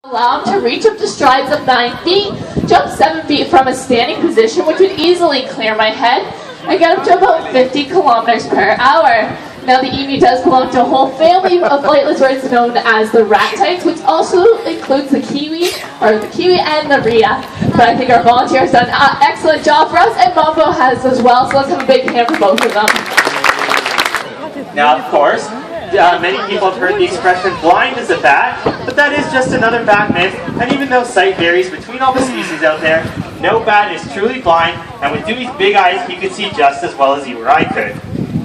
Allow him to reach up to strides of 9 feet, jump 7 feet from a standing position, which would easily clear my head, and get up to about 50 kilometers per hour. Now the emu does belong to a whole family of flightless birds known as the rat types, which also includes the kiwi and the rhea. But I think our volunteer has done an excellent job for us, and Mambo has as well, so let's have a big hand for both of them. Now, of course, many people have heard the expression blind as a bat, but that is just another bat myth, and even though sight varies between all the species out there, no bat is truly blind, and with Dewey's big eyes, he could see just as well as you or I could.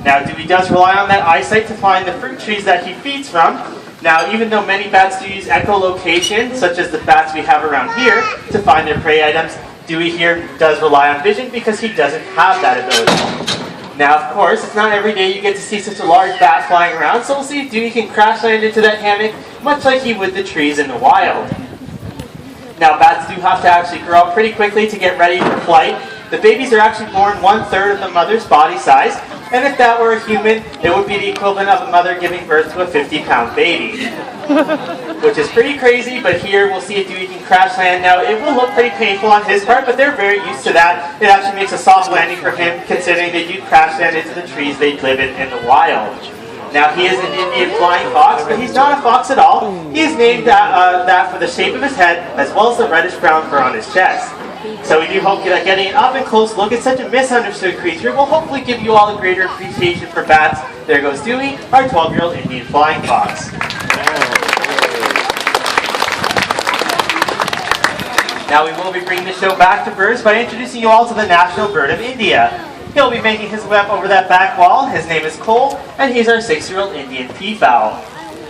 Now, Dewey does rely on that eyesight to find the fruit trees that he feeds from. Now, even though many bats do use echolocation, such as the bats we have around here, to find their prey items, Dewey here does rely on vision because he doesn't have that ability. Now, of course, it's not every day you get to see such a large bat flying around, so we'll see if Dewey can crash land into that hammock, much like he would the trees in the wild. Now, bats do have to actually grow up pretty quickly to get ready for flight. The babies are actually born 1/3 of the mother's body size, and if that were a human, it would be the equivalent of a mother giving birth to a 50-pound baby. Which is pretty crazy, but here we'll see if Dewey can crash land. Now, it will look pretty painful on his part, but they're very used to that. It actually makes a soft landing for him, considering they do crash land into the trees they live in the wild. Now, he is an Indian flying fox, but he's not a fox at all. He is named that for the shape of his head, as well as the reddish-brown fur on his chest. So we do hope that getting an up-and-close look at such a misunderstood creature will hopefully give you all a greater appreciation for bats. There goes Dewey, our 12-year-old Indian flying fox. Now we will be bringing the show back to birds by introducing you all to the national bird of India. He'll be making his way up over that back wall. His name is Cole, and he's our 6-year-old Indian peafowl.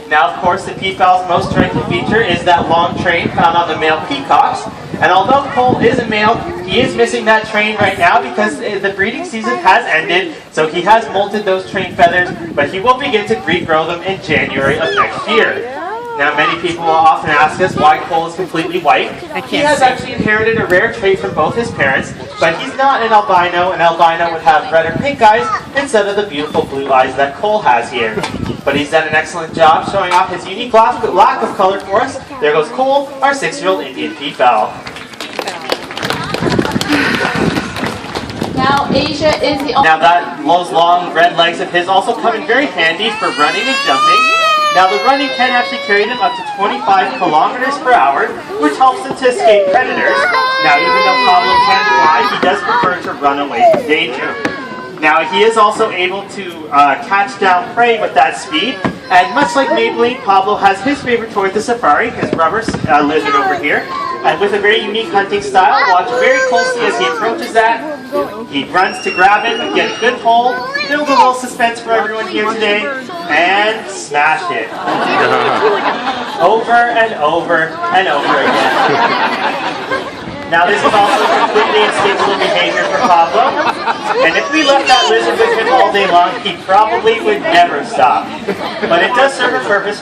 Now, of course, the peafowl's most striking feature is that long train found on the male peacocks. And although Cole is a male, he is missing that train right now because the breeding season has ended, so he has molted those train feathers, but he will begin to regrow them in January of next year. Now, many people will often ask us why Cole is completely white. He has actually inherited a rare trait from both his parents, but he's not an albino. An albino would have red or pink eyes instead of the beautiful blue eyes that Cole has here. But he's done an excellent job showing off his unique lack of color for us. There goes Cole, our 6-year-old Indian peafowl. Now, Asia is the only... Now, those long red legs of his also come in very handy for running and jumping. Now, the running can actually carry them up to 25 kilometers per hour, which helps them to escape predators. Now, even though Pablo can fly, he does prefer to run away from danger. Now, he is also able to catch down prey with that speed. And much like Maybelline, Pablo has his favorite toy at the safari, his rubber lizard over here. And with a very unique hunting style, watch very closely as he approaches that. He runs to grab it, get a good hold, build a little suspense for everyone here today, and smash it. Over and over and over again. Now, this is also completely inescapable behavior for Pablo, and if we left that lizard with him all day long, he probably would never stop. But it does serve a purpose.